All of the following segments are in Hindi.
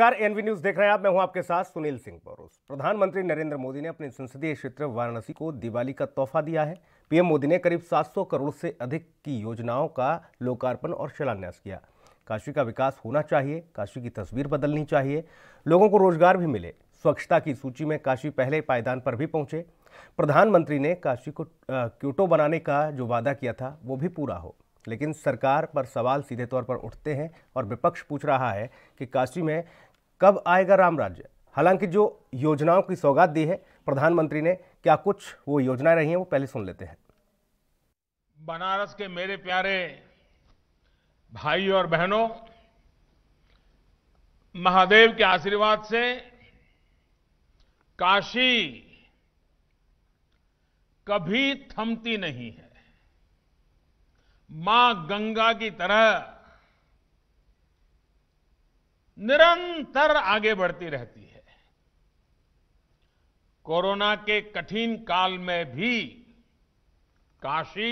नमस्कार, एनवी न्यूज देख रहे हैं आप। मैं हूं आपके साथ सुनील सिंह पौरोस। प्रधानमंत्री नरेंद्र मोदी ने अपने संसदीय क्षेत्र वाराणसी को दिवाली का तोहफा दिया है। पीएम मोदी ने करीब 700 करोड़ से अधिक की योजनाओं का लोकार्पण और शिलान्यास किया। काशी का विकास होना चाहिए, काशी की तस्वीर बदलनी चाहिए, लोगों को रोजगार भी मिले। स्वच्छता की सूची में काशी पहले पायदान पर भी पहुंचे। प्रधानमंत्री ने काशी को क्योटो बनाने का जो वादा किया था वो भी पूरा हो, लेकिन सरकार पर सवाल सीधे तौर पर उठते हैं और विपक्ष पूछ रहा है कि काशी में कब आएगा राम राज्य। हालांकि जो योजनाओं की सौगात दी है प्रधानमंत्री ने, क्या कुछ वो योजनाएं रही हैं वो पहले सुन लेते हैं। बनारस के मेरे प्यारे भाई और बहनों, महादेव के आशीर्वाद से काशी कभी थमती नहीं है। मां गंगा की तरह निरंतर आगे बढ़ती रहती है। कोरोना के कठिन काल में भी काशी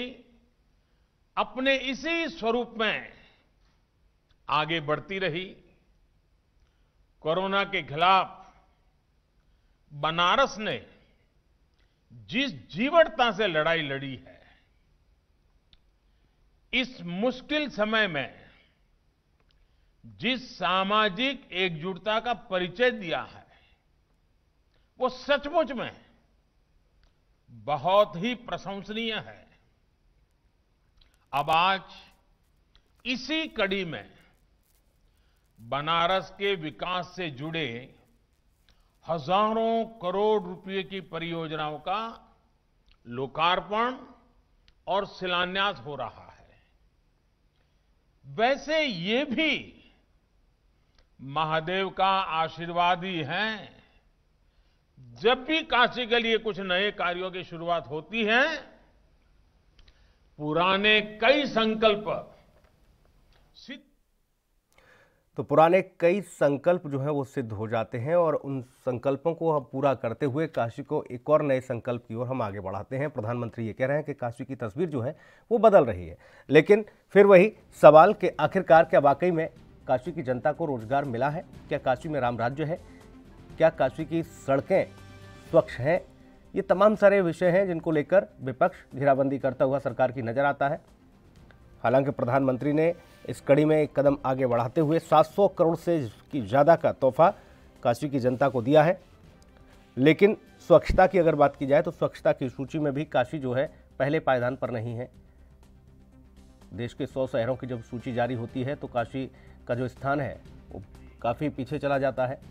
अपने इसी स्वरूप में आगे बढ़ती रही। कोरोना के खिलाफ बनारस ने जिस जीवटता से लड़ाई लड़ी है, इस मुश्किल समय में जिस सामाजिक एकजुटता का परिचय दिया है, वो सचमुच में बहुत ही प्रशंसनीय है। अब आज इसी कड़ी में बनारस के विकास से जुड़े हजारों करोड़ रुपए की परियोजनाओं का लोकार्पण और शिलान्यास हो रहा है। वैसे ये भी महादेव का आशीर्वाद ही है। जब भी काशी के लिए कुछ नए कार्यों की शुरुआत होती है, पुराने कई संकल्प सिद्ध तो पुराने कई संकल्प जो हैं वो सिद्ध हो जाते हैं और उन संकल्पों को हम पूरा करते हुए काशी को एक और नए संकल्प की ओर हम आगे बढ़ाते हैं। प्रधानमंत्री ये कह रहे हैं कि काशी की तस्वीर जो है वो बदल रही है, लेकिन फिर वही सवाल कि आखिरकार क्या वाकई में काशी की जनता को रोजगार मिला है? क्या काशी में राम राज्य है? क्या काशी की सड़कें स्वच्छ हैं? ये तमाम सारे विषय हैं जिनको लेकर विपक्ष घेराबंदी करता हुआ सरकार की नजर आता है। हालांकि प्रधानमंत्री ने इस कड़ी में एक कदम आगे बढ़ाते हुए 700 करोड़ से की ज़्यादा का तोहफा काशी की जनता को दिया है। लेकिन स्वच्छता की अगर बात की जाए तो स्वच्छता की सूची में भी काशी जो है पहले पायदान पर नहीं है। देश के 100 शहरों की जब सूची जारी होती है तो काशी का जो स्थान है वो काफ़ी पीछे चला जाता है।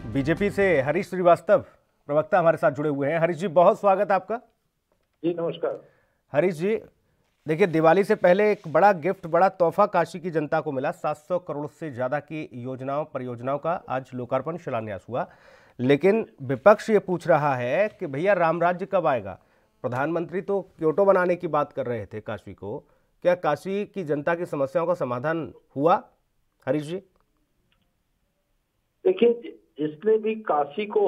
बीजेपी से हरीश श्रीवास्तव प्रवक्ता हमारे साथ जुड़े हुए हैं। हरीश जी, बहुत स्वागत आपका। जी नमस्कार। हरीश जी, देखिए, दिवाली से पहले एक बड़ा गिफ्ट, बड़ा तोहफा काशी की जनता को मिला। 700 करोड़ से ज्यादा की योजनाओं परियोजनाओं का आज लोकार्पण शिलान्यास हुआ, लेकिन विपक्ष ये पूछ रहा है कि भैया राम राज्य कब आएगा? प्रधानमंत्री तो क्योटो बनाने की बात कर रहे थे काशी को, क्या काशी की जनता की समस्याओं का समाधान हुआ? हरीश जी देखिए, जिसने भी काशी को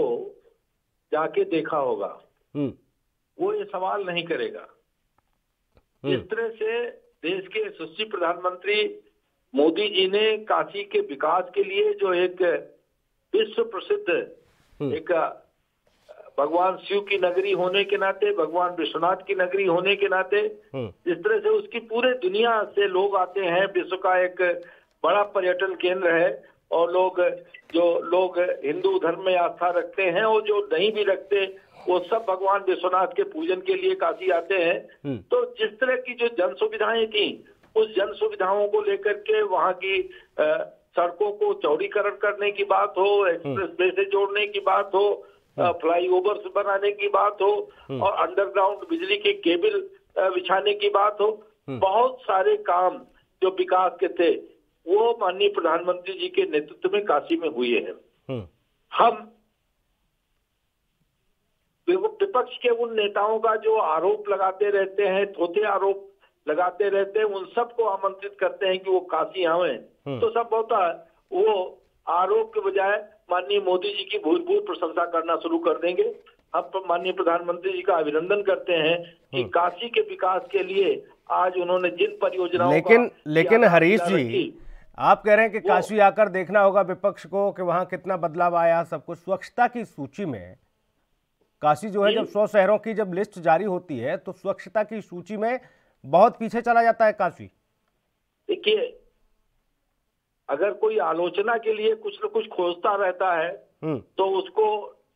जाके देखा होगा वो ये सवाल नहीं करेगा। जिस तरह से देश के यशस्वी प्रधानमंत्री मोदी जी ने काशी के विकास के लिए जो एक विश्व प्रसिद्ध एक भगवान शिव की नगरी होने के नाते, भगवान विश्वनाथ की नगरी होने के नाते, जिस तरह से उसकी पूरे दुनिया से लोग आते हैं, विश्व का एक बड़ा पर्यटन केंद्र है। और लोग हिंदू धर्म में आस्था रखते हैं और जो नहीं भी रखते वो सब भगवान विश्वनाथ के पूजन के लिए काशी आते हैं। तो जिस तरह की जो जन सुविधाएं थी, उस जन सुविधाओं को लेकर के वहां की सड़कों को चौड़ीकरण करने की बात हो, एक्सप्रेस वे से जोड़ने की बात हो, फ्लाईओवर्स बनाने की बात हो और अंडरग्राउंड बिजली के केबल बिछाने की बात हो, बहुत सारे काम जो विकास के थे वो माननीय प्रधानमंत्री जी के नेतृत्व में काशी में हुए हैं। हम विपक्ष के उन नेताओं का जो आरोप लगाते रहते हैं, थोथे आरोप लगाते रहते हैं, उन सबको आमंत्रित करते हैं कि वो काशी आए, तो सब होता है वो आरोप के बजाय माननीय मोदी जी की भूल प्रशंसा करना शुरू कर देंगे। हम माननीय प्रधानमंत्री जी का अभिनंदन करते हैं कि काशी के विकास के लिए आज उन्होंने जिन परियोजनाओं लेकिन हरीश जी, आप कह रहे हैं कि काशी आकर देखना होगा विपक्ष को कि वहां कितना बदलाव आया, सब कुछ। स्वच्छता की सूची में काशी जो है, जब 100 शहरों की जब लिस्ट जारी होती है तो स्वच्छता की सूची में बहुत पीछे चला जाता है काशी। देखिए, अगर कोई आलोचना के लिए कुछ न कुछ खोजता रहता है तो उसको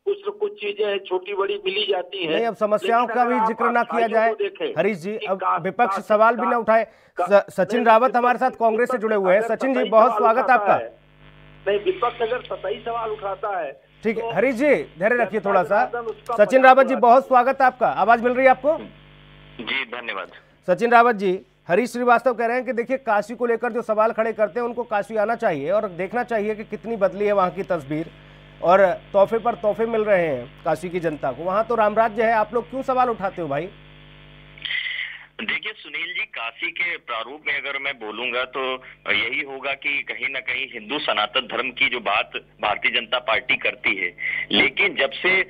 कुछ न कुछ चीजें छोटी बड़ी मिली जाती हैं। नहीं, अब समस्याओं का भी जिक्र ना किया जाए हरीश जी, अब विपक्ष सवाल भी ना उठाए। सचिन रावत हमारे साथ कांग्रेस से जुड़े हुए हैं। सचिन जी, बहुत स्वागत आपका। नहीं, विपक्ष अगर सतही सवाल उठाता है, ठीक है हरीश जी, धैर्य रखिए थोड़ा सा। सचिन रावत जी, बहुत स्वागत है आपका। आवाज मिल रही है आपको? जी धन्यवाद। सचिन रावत जी, हरीश श्रीवास्तव कह रहे हैं कि देखिए, काशी को लेकर जो सवाल खड़े करते हैं उनको काशी आना चाहिए और देखना चाहिए कि कितनी बदली है वहां की तस्वीर, और तोहफे पर तोहफे मिल रहे हैं काशी की जनता को। वहां तो रामराज्य है, आप लोग क्यों सवाल उठाते हो भाई? देखिए सुनील जी, काशी के प्रारूप में अगर मैं बोलूंगा तो यही होगा कि कहीं ना कहीं हिंदू सनातन धर्म की जो बात भारतीय जनता पार्टी करती है, लेकिन जब से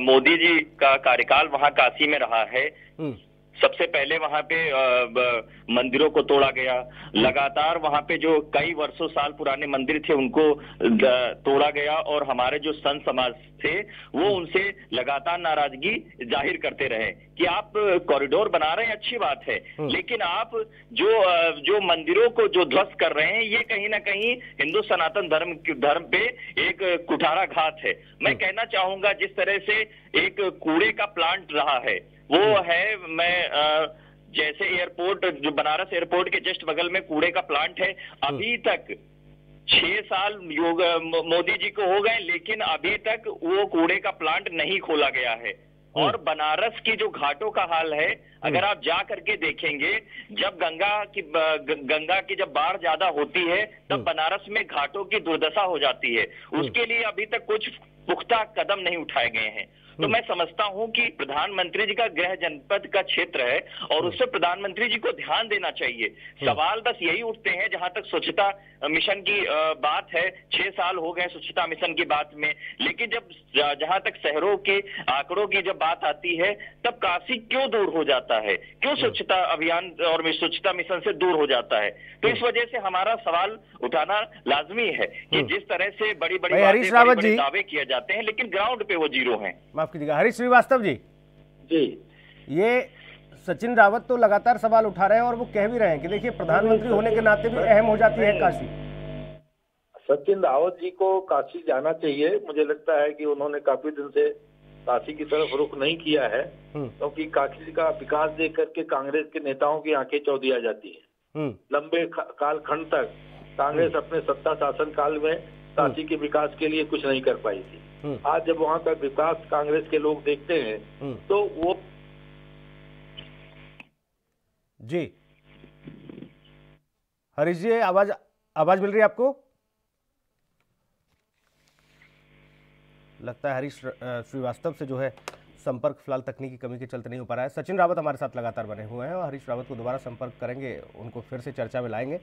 मोदी जी का कार्यकाल वहां काशी में रहा है, सबसे पहले वहां पे मंदिरों को तोड़ा गया। लगातार वहां पे जो कई वर्षों साल पुराने मंदिर थे उनको तोड़ा गया, और हमारे जो संत समाज थे वो उनसे लगातार नाराजगी जाहिर करते रहे कि आप कॉरिडोर बना रहे हैं, अच्छी बात है, लेकिन आप जो मंदिरों को जो ध्वस्त कर रहे हैं, ये कहीं ना कहीं हिंदू सनातन धर्म पे एक कुठाराघात है। मैं कहना चाहूंगा, जिस तरह से एक कूड़े का प्लांट रहा है वो है, मैं जैसे एयरपोर्ट, जो बनारस एयरपोर्ट के जस्ट बगल में कूड़े का प्लांट है, अभी तक 6 साल मोदी जी को हो गए, लेकिन अभी तक वो कूड़े का प्लांट नहीं खोला गया है। और बनारस की जो घाटों का हाल है, अगर आप जा करके देखेंगे, जब गंगा की जब बाढ़ ज्यादा होती है तब बनारस में घाटों की दुर्दशा हो जाती है। उसके लिए अभी तक कुछ पुख्ता कदम नहीं उठाए गए हैं। तो मैं समझता हूं कि प्रधानमंत्री जी का गृह जनपद का क्षेत्र है और उससे प्रधानमंत्री जी को ध्यान देना चाहिए। सवाल बस यही उठते हैं, जहां तक स्वच्छता मिशन की बात है, 6 साल हो गए स्वच्छता मिशन की बात में, लेकिन जब जहां तक शहरों के आंकड़ों की जब बात आती है तब काशी क्यों दूर हो जाता है, क्यों स्वच्छता अभियान और स्वच्छता मिशन से दूर हो जाता है? तो इस वजह से हमारा सवाल उठाना लाजमी है कि जिस तरह से बड़ी बड़ी दावे किए जाते हैं, लेकिन ग्राउंड पे वो जीरो हैं। माफ कीजिएगा हरीश श्रीवास्तव जी, ये सचिन रावत तो लगातार सवाल उठा रहे हैं और वो कह भी रहे हैं कि देखिए, प्रधानमंत्री होने के नाते भी अहम हो जाती है काशी। सचिन रावत जी को काशी जाना चाहिए। मुझे लगता है कि उन्होंने काफी दिन से काशी की तरफ रुख नहीं किया है, क्योंकि काशी का विकास देख करके कांग्रेस के नेताओं की आंखें चौधी आ जाती है। लंबे कालखंड तक कांग्रेस अपने सत्ता शासन काल में काशी के विकास के लिए कुछ नहीं कर पाई थी। आज जब वहाँ का विकास कांग्रेस के लोग देखते हैं तो वो जी। हरीश जी, आवाज मिल रही है आपको? लगता है हरीश श्रीवास्तव से जो है संपर्क फिलहाल तकनीकी कमी के चलते नहीं हो पा रहा है। सचिन रावत हमारे साथ लगातार बने हुए हैं और हरीश रावत को दोबारा संपर्क करेंगे, उनको फिर से चर्चा में लाएंगे।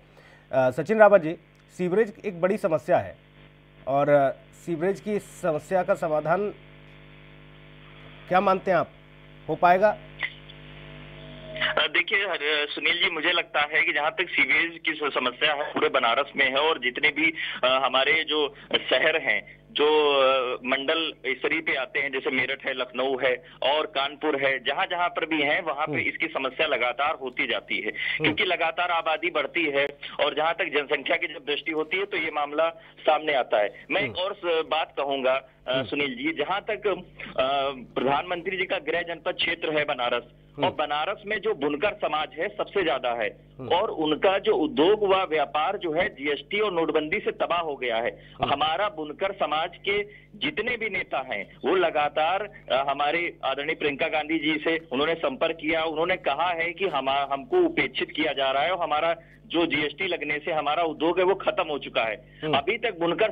सचिन रावत जी, सीवरेज एक बड़ी समस्या है और सीवरेज की समस्या का समाधान क्या मानते हैं आप, हो पाएगा? देखिए सुनील जी, मुझे लगता है कि जहां तक सीवेज की समस्या है पूरे बनारस में है, और जितने भी हमारे जो शहर हैं, जो मंडल स्तरीय पे आते हैं, जैसे मेरठ है, लखनऊ है और कानपुर है, जहां जहां पर भी है वहां पे इसकी समस्या लगातार होती जाती है, क्योंकि लगातार आबादी बढ़ती है और जहां तक जनसंख्या की जब दृष्टि होती है तो ये मामला सामने आता है। मैं एक और बात कहूंगा सुनील जी, जहां तक प्रधानमंत्री जी का गृह जनपद क्षेत्र है बनारस, और बनारस में जो बुनकर समाज है सबसे ज्यादा है, और उनका जो उद्योग व व्यापार जो है जीएसटी और नोटबंदी से तबाह हो गया है। हमारा बुनकर समाज के जितने भी नेता हैं वो लगातार हमारे आदरणीय प्रियंका गांधी जी से उन्होंने संपर्क किया, उन्होंने कहा है कि हमको उपेक्षित किया जा रहा है और हमारा जो जीएसटी लगने से हमारा उद्योग है वो खत्म हो चुका है। अभी तक बुनकर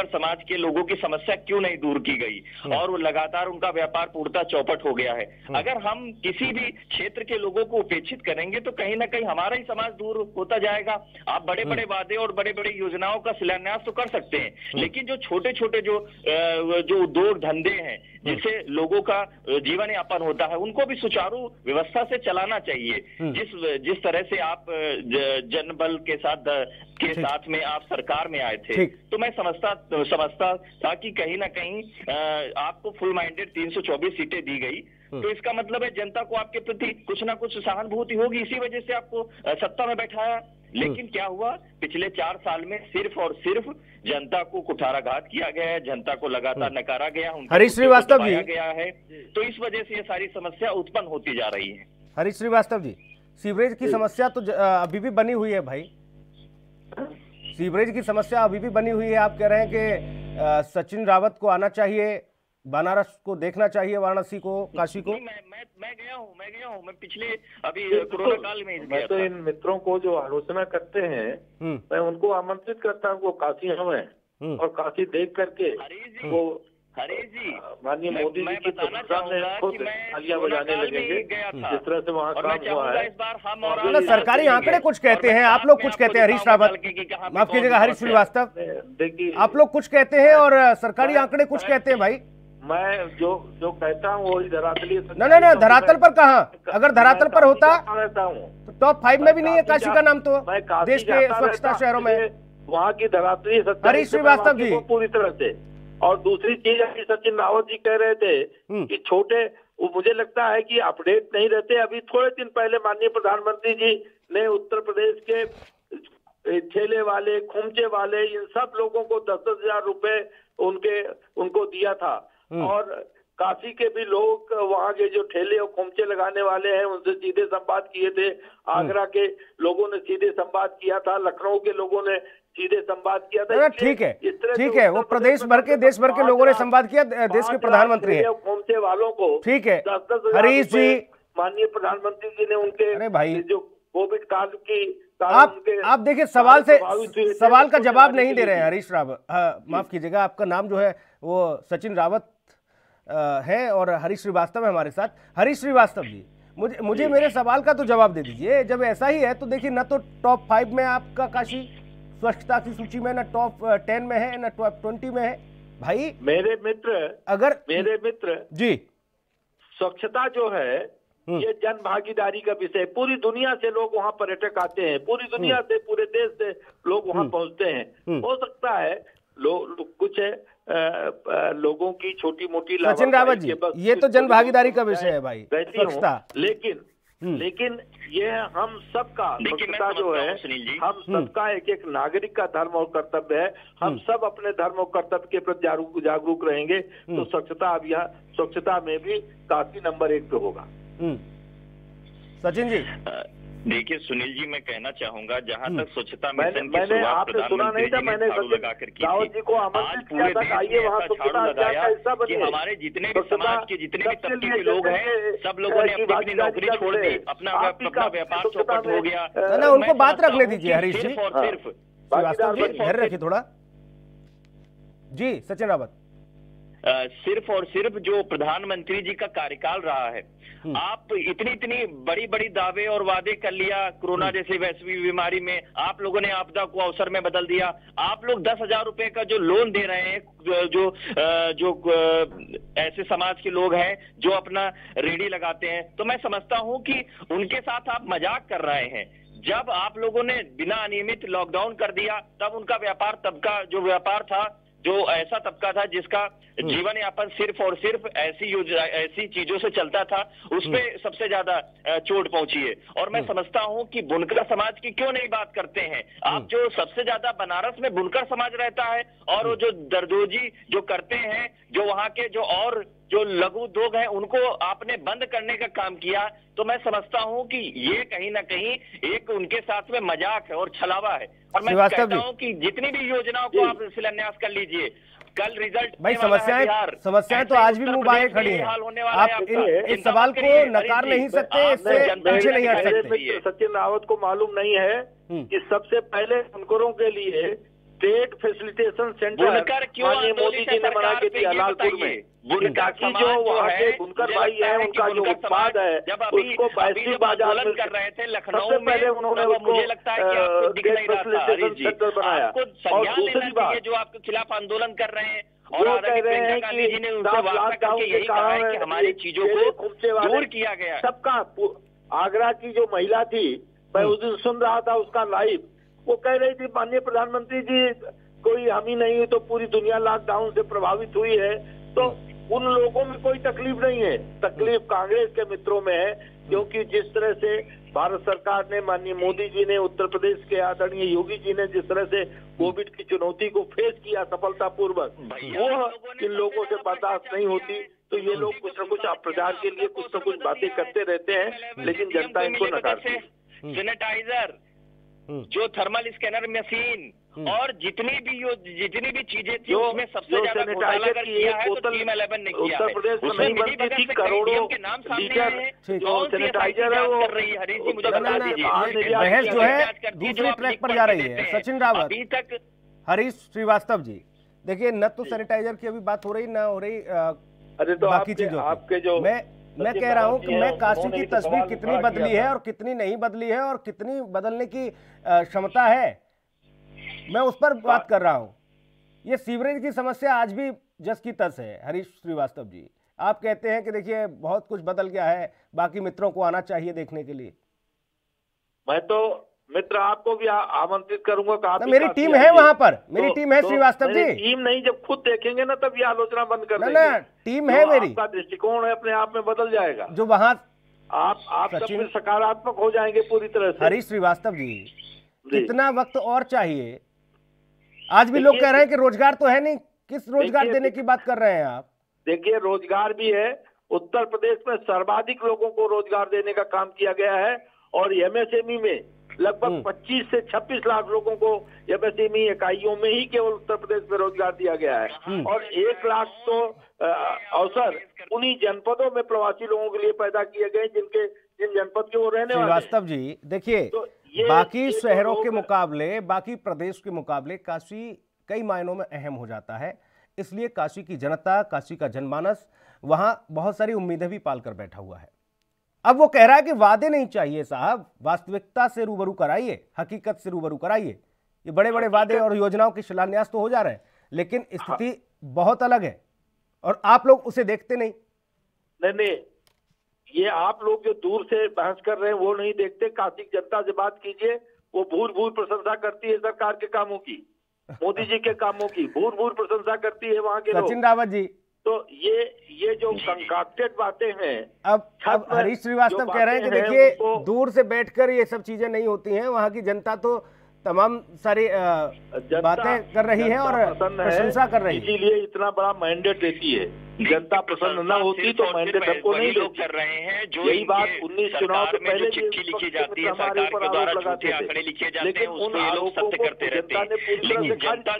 समाज के लोगों की समस्या क्यों नहीं दूर की गई, और वो लगातार उनका व्यापार पूर्णतः चौपट हो गया है। अगर हम हम किसी भी क्षेत्र के लोगों को उपेक्षित करेंगे तो कहीं ना कहीं हमारा ही समाज दूर होता जाएगा। आप बड़े बड़े वादे और बड़े बड़े योजनाओं का शिलान्यास तो कर सकते हैं, लेकिन जो छोटे छोटे जो उद्योग धंधे हैं जिससे लोगों का जीवन यापन होता है, उनको भी सुचारू व्यवस्था से चलाना चाहिए। जिस तरह से आप जनबल के साथ में आप सरकार में आए थे, तो मैं समझता था कि कहीं ना कहीं आपको फुल माइंडेड 324 सीटें दी गई, तो इसका मतलब है जनता को आपके प्रति कुछ ना कुछ सहानुभूति होगी, इसी वजह से आपको सत्ता में बैठाया। लेकिन क्या हुआ, पिछले 4 साल में सिर्फ और सिर्फ जनता को कुठाराघात किया गया है, जनता को लगातार नकारा गया, हरीश श्रीवास्तव जी गया है, तो इस वजह से ये सारी समस्या उत्पन्न होती जा रही है। हरीश श्रीवास्तव जी, सीवरेज की समस्या तो अभी भी बनी हुई है भाई, सीवरेज की समस्या अभी भी बनी हुई है। आप कह रहे हैं कि सचिन रावत को आना चाहिए, बनारस को देखना चाहिए, वाराणसी को, काशी को। मैं गया हूँ, मैं पिछले अभी कोरोना काल में मैं तो इन मित्रों को जो आलोचना करते हैं, मैं उनको आमंत्रित करता हूँ वो काशी हमें और काशी देख करके वो हरीश जी माननीय मोदी जी की तालियां बजाने लगेंगे, जिस तरह से वहाँ काम हुआ है। इस बार हम सरकारी आंकड़े कुछ कहते हैं, आप लोग कुछ कहते हैं। हरीश रावत, माफ कीजिएगा हरीश श्रीवास्तव, देखिए आप लोग कुछ कहते हैं और सरकारी आंकड़े कुछ कहते हैं भाई। मैं जो कहता हूँ वही धरातली। ना धरातल पर कहाँ, अगर धरातल पर होता रहता हूँ तो टॉप 5 में भी नहीं है काशी का नाम, तो देश के स्वच्छता शहरों में वहाँ की धरातली हरीश श्रीवास्तव जी पूरी तरह से। और दूसरी चीज है, सचिन रावत जी कह रहे थे कि छोटे, वो मुझे लगता है कि अपडेट नहीं रहते। अभी थोड़े दिन पहले माननीय प्रधानमंत्री जी ने उत्तर प्रदेश के ठेले वाले, खुमचे वाले, इन सब लोगों को 10-10 हजार रुपए उनको दिया था। और काशी के भी लोग, वहाँ के जो ठेले और खुमचे लगाने वाले हैं, उनसे सीधे संवाद किए थे। आगरा के लोगों ने सीधे संवाद किया था, लखनऊ के लोगों ने सीधे संवाद किया था। ठीक है, वो प्रदेश भर के, देश भर के लोगों ने संवाद किया, देश के प्रधानमंत्री है। खुमचे वालों को ठीक है 10-10 हरीश जी, माननीय प्रधानमंत्री जी ने उनके, अरे भाई जो कोविड काल की, आप देखिए सवाल का जवाब नहीं दे रहे हैं हरीश रावत। माफ कीजिएगा, आपका नाम जो है वो सचिन रावत है और हरीश श्रीवास्तव है हमारे साथ। हरीश श्रीवास्तव जी, मुझे मेरे सवाल का तो जवाब दे दीजिए। जब ऐसा ही है तो देखिए, न तो टॉप 5 में आपका काशी स्वच्छता की सूची में, न टॉप 10 में है, न टॉप 20 में है भाई। मेरे मित्र जी, स्वच्छता जो है ये जन भागीदारी का विषय, पूरी दुनिया से लोग वहाँ पर्यटक आते हैं, पूरी दुनिया से, पूरे देश से लोग वहाँ पहुँचते हैं। हो सकता है कुछ लोगों की छोटी मोटी, सचिन रावत जी, ये तो जन भागीदारी का विषय है भाई, स्वच्छता। लेकिन ये हम सबका स्वच्छता जो है, हम सबका एक नागरिक का धर्म और कर्तव्य है। हम सब अपने धर्म और कर्तव्य के प्रति जागरूक रहेंगे तो स्वच्छता अभियान, स्वच्छता में भी काफी नंबर 1 पे होगा। सचिन जी, देखिए सुनील जी, मैं कहना चाहूंगा, जहां तक स्वच्छता मिशन की शुरुआत आपने सुना नहीं था, मैंने रावत जी को आमंत्रित किया था, आइए वहाँ स्वच्छता अभियान का हिस्सा बनिए। हमारे जितने भी समाज के, जितने भी तबके के लोग हैं, सब लोगों ने अपनी नौकरी छोड़ दी, अपना व्यापार चौपट हो गया। ना उनको बात रखने दीजिए हरीश जी, श्रीवास्तव जी धैर्य रखिए थोड़ा। जी सचिन रावत, सिर्फ और सिर्फ जो प्रधानमंत्री जी का कार्यकाल रहा है, आप इतनी बड़ी दावे और वादे कर लिया। कोरोना जैसे वैश्विक बीमारी में आप लोगों ने आपदा को अवसर में बदल दिया। आप लोग 10,000 रुपए का जो लोन दे रहे हैं, जो ऐसे समाज के लोग हैं जो अपना रेडी लगाते हैं, तो मैं समझता हूं कि उनके साथ आप मजाक कर रहे हैं। जब आप लोगों ने बिना अनियमित लॉकडाउन कर दिया, तब उनका व्यापार, तबका जो व्यापार था, जो ऐसा तबका था जिसका जीवन यापन सिर्फ और सिर्फ ऐसी चीजों से चलता था, उस पे सबसे ज्यादा चोट पहुंची है। और मैं समझता हूं कि बुनकर समाज की क्यों नहीं बात करते हैं आप। जो सबसे ज्यादा बनारस में बुनकर समाज रहता है, और वो जो दर्दोजी जो करते हैं, जो वहाँ के जो लघु उद्योग है, उनको आपने बंद करने का काम किया। तो मैं समझता हूं कि ये कहीं ना कहीं एक उनके साथ में मजाक है और छलावा है। और मैं कहता हूं कि जितनी भी योजनाओं को आप शिलान्यास कर लीजिए, कल रिजल्ट भाई, समस्याएं तो आज भी मुंह बांये खड़ी हैं। आप इस सवाल को नकार नहीं सकते, इससे पीछे नहीं हट सकते। सचिन रावत को मालूम नहीं है कि सबसे पहले बुनकरों के लिए स्टेट फैसिलिटेशन सेंटर माननीय मोदी जी ने बना के दिया लालपुर में, ताकि जो वहाँ के बुनकर भाई है उनका जो उत्पाद है उसको वैश्विक बाजार में कर रहे थे लखनऊ सबसे पहले उन्होंने उसको मुझे लगता है कि आपको दिख नहीं रहा था हरीश जी, सेंटर बनाया। और दूसरी बात जो आपके खिलाफ आंदोलन कर रहे हैं और कह रहे हैं गांधी जी ने उनसे वार्ता करके यही कहा है कि हमारी चीजों को दूर किया गया। सबका आगरा की जो महिला थी, मैं उस दिन सुन रहा था उसका लाइव, वो कह रही थी माननीय प्रधानमंत्री जी कोई हम ही नहीं हुई तो पूरी दुनिया लॉकडाउन से प्रभावित हुई है। तो उन लोगों में कोई तकलीफ नहीं है, तकलीफ कांग्रेस के मित्रों में है, क्योंकि जिस तरह से भारत सरकार ने, माननीय मोदी जी ने, उत्तर प्रदेश के आदरणीय योगी जी ने जिस तरह से कोविड की चुनौती को फेस किया सफलतापूर्वक, वो इन लोगों से बर्दाश्त नहीं होती। तो ये लोग कुछ न कुछ प्रचार के लिए कुछ न कुछ बातें करते रहते हैं, लेकिन जनता इनको नकारती है। सैनिटाइजर, जो थर्मल स्कैनर मशीन और जितनी भी चीजें थी उसमें सबसे ज्यादा घोटाला कर किया है तो टीम 11 ने किया है। उत्तर प्रदेश में नहीं बनती थी, करोड़ों के नाम सामने आए हैं। जो सैनिटाइजर है वो कर रही है हरीश जी, मुझे बता दीजिए। बहस जो है दूसरी ट्रैक पर जा रही है। सचिन रावत, अभी तक हरीश श्रीवास्तव जी, देखिए न तो सैनिटाइजर की अभी बात हो रही, ना हो रही अरे तो बाकी चीजों आपके जो मैं कह रहा हूं कि मैं काशी की तस्वीर कितनी बदली है और कितनी नहीं बदली है और कितनी बदलने की क्षमता है, मैं उस पर बात कर रहा हूं। ये सीवरेज की समस्या आज भी जस की तस है। हरीश श्रीवास्तव जी, आप कहते हैं कि देखिए बहुत कुछ बदल गया है, बाकी मित्रों को आना चाहिए देखने के लिए। मैं तो मित्र आपको भी आमंत्रित करूंगा कि आप मेरी टीम है वहां पर, मेरी टीम है श्रीवास्तव जी। टीम नहीं, जब खुद देखेंगे ना तब ये आलोचना बंद कर देंगे। ना टीम है मेरी। आपका दृष्टिकोण है अपने आप में बदल जाएगा, जो वहां आप सब फिर सकारात्मक हो जाएंगे पूरी तरह से। हरीश श्रीवास्तव जी, कितना वक्त और चाहिए? आज भी लोग कह रहे हैं कि रोजगार तो है नहीं, किस रोजगार देने की बात कर रहे हैं आप? देखिए रोजगार भी है, उत्तर प्रदेश में सर्वाधिक लोगों को रोजगार देने का काम किया गया है और एमएसएमई में लगभग 25 से 26 लाख लोगों को एमएसएमई इकाइयों में ही केवल उत्तर प्रदेश में रोजगार दिया गया है और 1 लाख तो अवसर उन्हीं जनपदों में प्रवासी लोगों के लिए पैदा किए गए जिन जनपद के वो रहने वाले। श्रीवास्तव जी देखिए, बाकी शहरों के मुकाबले, बाकी प्रदेश के मुकाबले काशी कई मायनों में अहम हो जाता है, इसलिए काशी की जनता, काशी का जनमानस वहां बहुत सारी उम्मीदें भी पाल कर बैठा हुआ है। अब वो कह रहा है कि वादे नहीं चाहिए साहब, वास्तविकता से रूबरू कराइए, हकीकत से रूबरू कराइए। ये बड़े बड़े वादे और योजनाओं के शिलान्यास तो हो जा रहे हैं, लेकिन स्थिति बहुत अलग है और आप लोग उसे देखते नहीं। नहीं, ये आप लोग जो दूर से बहस कर रहे हैं वो नहीं देखते। काशी की जनता से बात कीजिए, वो भूर भूर प्रशंसा करती है सरकार के कामों की, मोदी जी के कामों की भूर भूर प्रशंसा करती है वहाँ के लोग। सचिन रावत जी, तो ये जो कंकाक्टेड बातें हैं, अब हरीश श्रीवास्तव कह रहे हैं कि देखिए दूर से बैठकर ये सब चीजें नहीं होती हैं, वहाँ की जनता तो तमाम सारी बातें कर रही है और प्रशंसा कर रही है, इसीलिए इतना बड़ा मैंडेट देती है। जनता प्रसन्न न होती तो मैंडेट हमको नहीं लोग कर रहे हैं। जो यही बात 19 चुनाव के पहले चिट्ठी लिखी जाती है सरकार के द्वारा, झूठे आंकड़े लिखे जाते हैं, उसको ये लोग सत्य करते रहते हैं। लेकिन जनता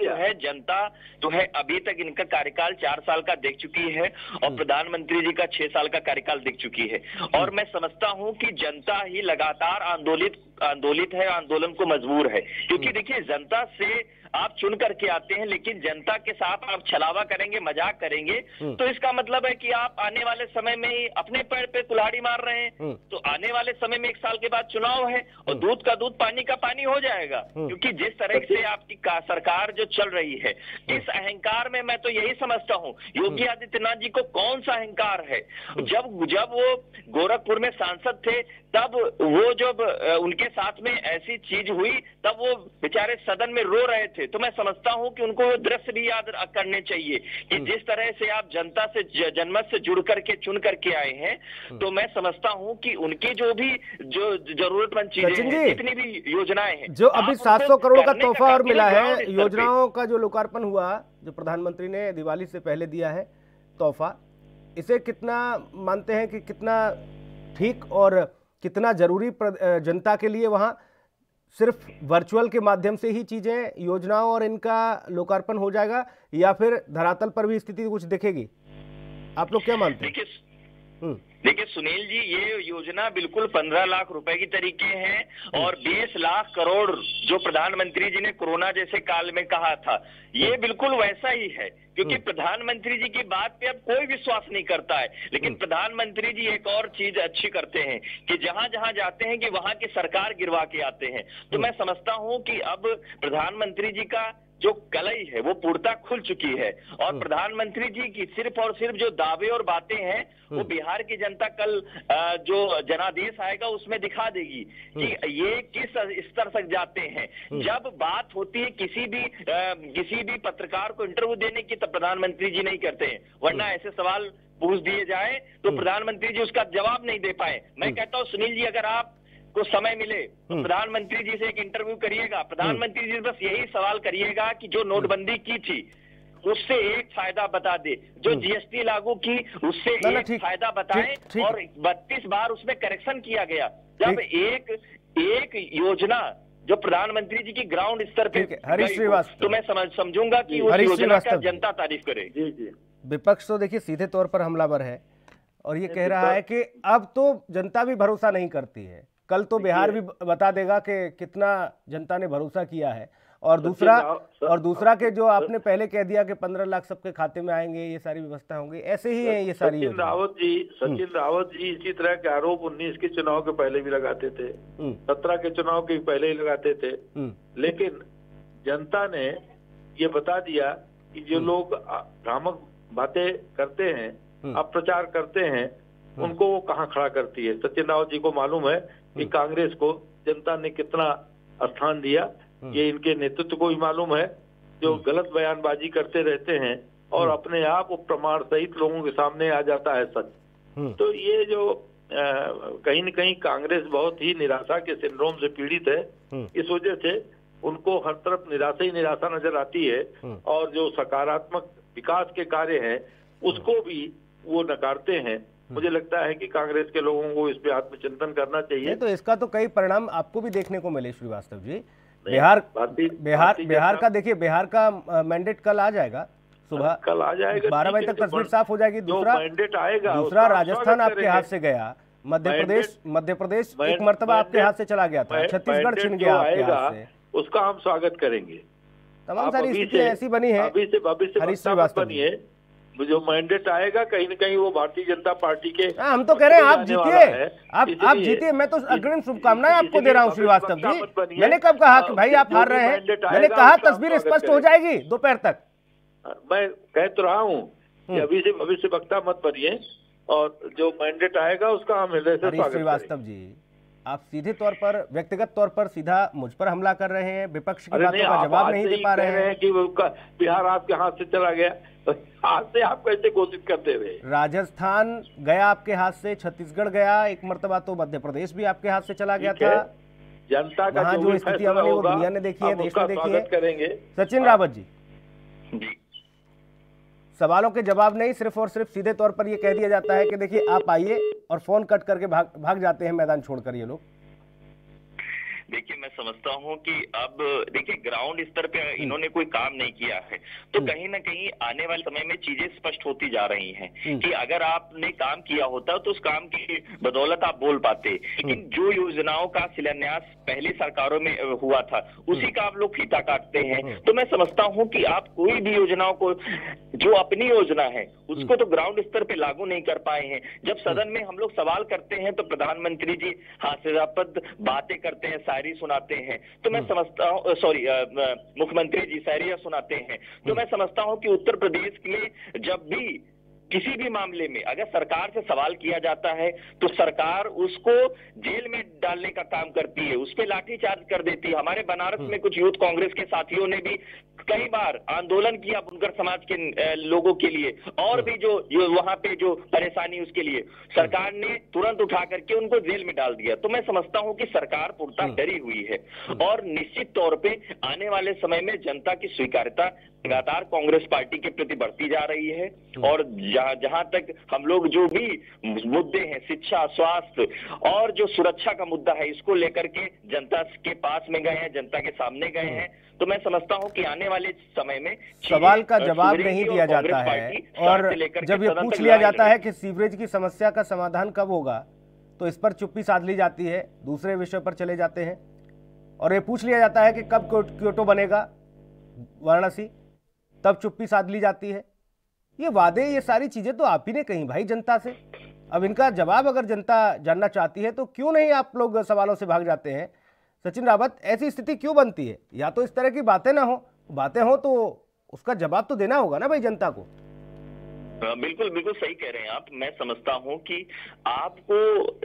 जो है अभी तक इनका कार्यकाल 4 साल का देख चुकी है और प्रधानमंत्री जी का 6 साल का कार्यकाल देख चुकी है। और मैं समझता हूँ कि जनता ही लगातार आंदोलित है, आंदोलन को मजबूर है, क्योंकि देखिए जनता से आप चुन करके आते हैं, लेकिन जनता के साथ आप छलावा करेंगे, मजाक करेंगे, तो इसका मतलब है कि आप आने वाले समय में ही अपने पैर पे कुल्हाड़ी मार रहे हैं। तो आने वाले समय में 1 साल के बाद चुनाव है और दूध का दूध, पानी का पानी हो जाएगा, क्योंकि जिस तरह से आपकी सरकार जो चल रही है, इस अहंकार में मैं तो यही समझता हूँ, योगी आदित्यनाथ जी को कौन सा अहंकार है। जब वो गोरखपुर में सांसद थे, तब वो जब उनके साथ में ऐसी चीज हुई, तब वो बेचारे सदन में रो रहे थे। तो मैं समझता हूं कि उनको वो दृश्य भी याद करने चाहिए कि जिस तरह से आप जनता से, जनमत से जुड़ करके चुन करके आए हैं, तो मैं समझता हूं कि उनकी जो भी जो जरूरतमंद चीजें हैं, जितनी भी योजनाएं हैं, जो अभी 700 करोड़ का तोहफा और मिला है, योजनाओं का जो लोकार्पण हुआ, जो प्रधानमंत्री ने दिवाली से पहले दिया है तोहफा, इसे कितना मानते हैं कि कितना ठीक और कितना जरूरी जनता के लिए? वहां सिर्फ वर्चुअल के माध्यम से ही चीजें, योजनाओं और इनका लोकार्पण हो जाएगा या फिर धरातल पर भी स्थिति कुछ दिखेगी? आप लोग क्या मानते हैं? देखिए सुनील जी, ये योजना बिल्कुल 15 लाख रुपए की तरीके है और 20 लाख करोड़ जो प्रधानमंत्री जी ने कोरोना जैसे काल में कहा था, ये बिल्कुल वैसा ही है। क्योंकि प्रधानमंत्री जी की बात पे अब कोई विश्वास नहीं करता है। लेकिन प्रधानमंत्री जी एक और चीज अच्छी करते हैं कि जहां जहां जाते हैं कि वहां की सरकार गिरवा के आते हैं। तो मैं समझता हूं कि अब प्रधानमंत्री जी का जो कलई है वो पूर्णतः खुल चुकी है और प्रधानमंत्री जी की सिर्फ और सिर्फ जो दावे और बातें हैं वो बिहार की जनता कल जो जनादेश आएगा उसमें दिखा देगी कि ये किस स्तर तक जाते हैं। जब बात होती है किसी भी पत्रकार को इंटरव्यू देने की, तब प्रधानमंत्री जी नहीं करते हैं, वरना ऐसे सवाल पूछ दिए जाए तो प्रधानमंत्री जी उसका जवाब नहीं दे पाए। मैं कहता हूं सुनील जी, अगर आप को समय मिले तो प्रधानमंत्री जी से एक इंटरव्यू करिएगा। प्रधानमंत्री जी से बस यही सवाल करिएगा कि जो नोटबंदी की थी उससे एक फायदा बता दे, जो जीएसटी लागू की उससे एक फायदा बताएं और 32 बार उसमें करेक्शन किया गया। जब एक योजना जो प्रधानमंत्री जी की ग्राउंड स्तर पे हरीश श्रीवास्तव, तो मैं समझूंगा कि उस योजना का जनता तारीफ करे। जी जी। विपक्ष तो देखिए सीधे तौर पर हमलावर है और ये कह रहा है कि अब तो जनता भी भरोसा नहीं करती है। कल तो बिहार भी बता देगा कि कितना जनता ने भरोसा किया है। और दूसरा के जो आपने पहले कह दिया कि 15 लाख सबके खाते में आएंगे, ये सारी व्यवस्था होंगी, ऐसे ही है ये सारी। सचिन रावत जी इसी तरह के आरोप 19 के चुनाव के पहले भी लगाते थे, 17 के चुनाव के पहले ही लगाते थे। लेकिन जनता ने ये बता दिया कि जो लोग भ्रामक बातें करते हैं, अपप्रचार करते हैं, उनको वो कहाँ खड़ा करती है। सचिन रावत जी को मालूम है कि कांग्रेस को जनता ने कितना स्थान दिया, ये इनके नेतृत्व को भी मालूम है, जो गलत बयानबाजी करते रहते हैं और अपने आप वो प्रमाण सहित लोगों के सामने आ जाता है सच। तो ये जो कहीं न कहीं कांग्रेस बहुत ही निराशा के सिंड्रोम से पीड़ित है। इस वजह से उनको हर तरफ निराशा ही निराशा नजर आती है और जो सकारात्मक विकास के कार्य हैं उसको भी वो नकारते हैं। मुझे लगता है कि कांग्रेस के लोगों को इस पे आत्मचिंतन करना चाहिए। तो इसका तो कई परिणाम आपको भी देखने को मिले श्रीवास्तव जी। बिहार का देखिए, बिहार का मैंडेट कल आ जाएगा, सुबह कल आ जाएगा, 12 बजे तक तस्वीर साफ हो जाएगी। मैंडेट आएगा, दूसरा राजस्थान आपके हाथ से गया, मध्य प्रदेश एक मर्तबा आपके हाथ से चला गया था, छत्तीसगढ़ छिन गया आपके हाथ से, उसका हम स्वागत करेंगे। तमाम सारी स्थितियां ऐसी बनी है। हरीश श्रीवास्तव बनिए, जो मैंडेट आएगा कहीं न कहीं वो भारतीय जनता पार्टी के। हम तो कह रहे हैं आप जीतिए, आप जीतिए। मैं तो अग्रिम शुभकामनाएं आपको दे रहा हूं श्रीवास्तव जी। मैंने कब कहा कि भाई आप हार रहे हैं? मैंने कहा तस्वीर स्पष्ट हो जाएगी दोपहर तक। मैं कह तो रहा हूं कि अभी से भविष्य वक्ता मत बनिए और जो मैंडेट आएगा उसका हम हृदय से स्वागत। श्रीवास्तव जी, आप सीधे तौर पर, व्यक्तिगत तौर पर सीधा मुझ पर हमला कर रहे हैं, विपक्ष की बातों का जवाब नहीं दे पा रहे हैं कि बिहार आपके हाथ से चला गया। हाथ से आप कैसे घोषित करते हुए? राजस्थान गया आपके हाथ से, छत्तीसगढ़ गया, एक मरतबा तो मध्य प्रदेश भी आपके हाथ से चला गया था। जनता का जो स्थितियां बनी वो दुनिया ने देखी है, देश ने देखी है। करेंगे सचिन रावत जी, सवालों के जवाब नहीं, सिर्फ और सिर्फ सीधे तौर पर ये कह दिया जाता है कि देखिए आप आइए, और फोन कट करके भाग जाते हैं मैदान छोड़कर ये लोग। देखिए मैं समझता हूं कि अब देखिए ग्राउंड स्तर पे इन्होंने कोई काम नहीं किया है, तो कहीं ना कहीं आने वाले समय में चीजें स्पष्ट होती जा रही हैं कि अगर आपने काम किया होता तो उस काम की बदौलत आप बोल पाते। लेकिन जो योजनाओं का शिलान्यास पहली सरकारों में हुआ था उसी का आप लोग फीता काटते हैं। तो मैं समझता हूं कि आप कोई भी योजनाओं को, जो अपनी योजना है उसको तो ग्राउंड स्तर पे लागू नहीं कर पाए हैं। जब सदन में हम लोग सवाल करते हैं तो प्रधानमंत्री जी हास्यास्पद बातें करते हैं, शायरी सुनाते हैं। तो मैं समझता हूँ, मुख्यमंत्री जी शायरियां सुनाते हैं। तो मैं समझता हूं कि उत्तर प्रदेश में जब भी किसी भी मामले में अगर सरकार से सवाल किया जाता है तो सरकार उसको जेल में डालने का काम करती है, उस पर लाठीचार्ज कर देती है। हमारे बनारस में कुछ यूथ कांग्रेस के साथियों ने भी कई बार आंदोलन किया बुनकर समाज के लोगों के लिए, और भी जो वहां पे जो परेशानी उसके लिए सरकार ने तुरंत उठा करके उनको जेल में डाल दिया। तो मैं समझता हूं कि सरकार पूर्णतः डरी हुई है और निश्चित तौर पे आने वाले समय में जनता की स्वीकार्यता लगातार कांग्रेस पार्टी के प्रति बढ़ती जा रही है और जहां तक हम लोग जो भी मुद्दे हैं, शिक्षा, स्वास्थ्य और जो सुरक्षा का मुद्दा है, इसको लेकर के जनता के पास में गए हैं, जनता के सामने गए हैं। तो मैं समझता हूं कि आने वाले समय में सवाल का जवाब नहीं दिया जाता है, और जब ये पूछ लिया जाता है कि सीवरेज की समस्या का समाधान कब होगा, तो इस पर चुप्पी साध ली जाती है, दूसरे विषय पर चले जाते हैं। और ये पूछ लिया जाता है कि कब क्योटो बनेगा वाराणसी, तब चुप्पी साध ली जाती है। ये वादे, ये सारी चीजें तो आप ही ने कही भाई जनता से। अब इनका जवाब अगर जनता जानना चाहती है तो क्यों नहीं आप लोग सवालों से भाग जाते हैं? सचिन रावत, ऐसी स्थिति क्यों बनती है? या तो इस तरह की बातें ना हो, बातें हो तो उसका जवाब तो देना होगा ना भाई जनता को। बिल्कुल बिल्कुल सही कह रहे हैं आप। मैं समझता हूं कि आपको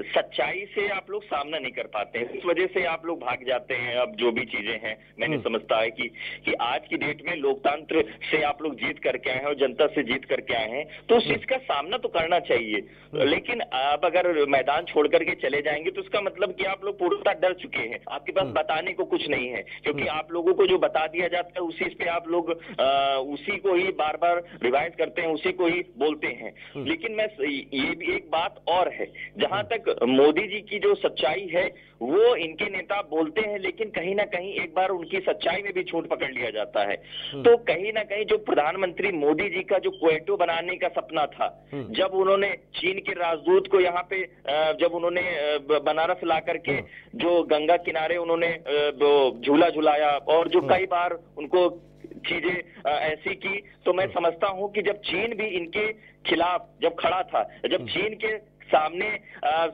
सच्चाई से आप लोग सामना नहीं कर पाते हैं, इस वजह से आप लोग भाग जाते हैं। अब जो भी चीजें हैं, मैंने समझता है कि आज की डेट में लोकतंत्र से आप लोग जीत करके आए हैं और जनता से जीत करके आए हैं, तो उस चीज का सामना तो करना चाहिए। लेकिन आप अगर मैदान छोड़ करके चले जाएंगे तो उसका मतलब कि आप लोग पूर्णतः डर चुके हैं, आपके पास बताने को कुछ नहीं है, क्योंकि आप लोगों को जो बता दिया जाता है उसी पे आप लोग उसी को ही बार बार रिवाइज करते हैं, उसी को ही बोलते हैं। लेकिन मैं ये भी एक बात और है, जहां तक मोदी जी की जो सच्चाई है वो इनके नेता बोलते हैं, लेकिन कहीं ना कहीं एक बार उनकी सच्चाई में भी झूठ पकड़ लिया जाता है। तो कहीं ना कहीं जो प्रधानमंत्री मोदी जी का जो क्वेटो बनाने का सपना था, जब उन्होंने चीन के राजदूत को यहाँ पे जब उन्होंने बनारस ला करके जो गंगा किनारे उन्होंने झूला झुलाया और जो कई बार उनको चीजें ऐसी की, तो मैं समझता हूं कि जब चीन भी इनके खिलाफ जब खड़ा था, जब चीन के सामने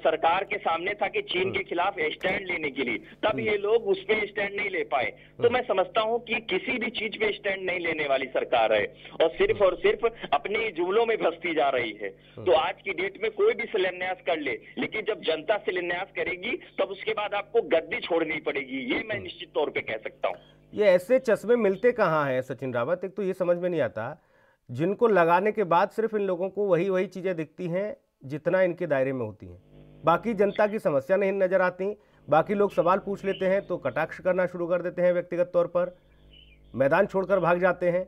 सरकार के सामने था कि चीन के खिलाफ स्टैंड लेने के लिए, तब ये लोग उस पे स्टैंड नहीं ले पाए। तो मैं समझता हूं कि किसी भी चीज पे स्टैंड नहीं लेने वाली सरकार है और सिर्फ अपने जुमलों में फंसती जा रही है। तो आज की डेट में कोई भी शिलान्यास कर ले, लेकिन जब जनता शिलान्यास करेगी तब उसके बाद आपको गद्दी छोड़नी पड़ेगी, ये मैं निश्चित तौर पर कह सकता हूँ। ये ऐसे चश्मे मिलते कहाँ हैं सचिन रावत? एक तो ये समझ में नहीं आता, जिनको लगाने के बाद सिर्फ इन लोगों को वही चीजें दिखती हैं जितना इनके दायरे में होती हैं, बाकी जनता की समस्या नहीं नजर आती। बाकी लोग सवाल पूछ लेते हैं तो कटाक्ष करना शुरू कर देते हैं, व्यक्तिगत तौर पर मैदान छोड़कर भाग जाते हैं।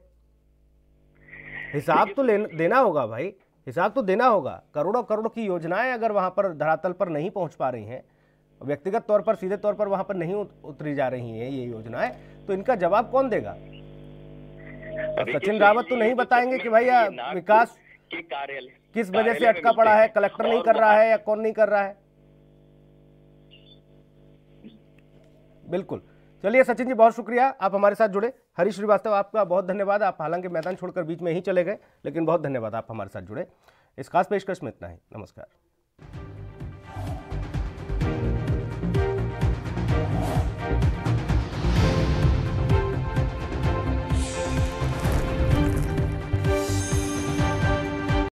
हिसाब तो देना होगा भाई, हिसाब तो देना होगा। करोड़ों करोड़ की योजनाएं अगर वहां पर धरातल पर नहीं पहुंच पा रही हैं, व्यक्तिगत तौर पर सीधे तौर पर वहां पर नहीं उतरी जा रही हैं ये योजनाएं, तो इनका जवाब कौन देगा? सचिन रावत तो नहीं बताएंगे कि भैया विकास के कार्यालय किस वजह से अटका पड़ा है, कलेक्टर नहीं कर रहा है या कौन नहीं कर रहा है। बिल्कुल। चलिए सचिन जी, बहुत शुक्रिया, आप हमारे साथ जुड़े। हरीश श्रीवास्तव, आपका बहुत धन्यवाद। आप हालांकि मैदान छोड़कर बीच में ही चले गए, लेकिन बहुत धन्यवाद, आप हमारे साथ जुड़े। इस खास पेशकश में इतना ही। नमस्कार।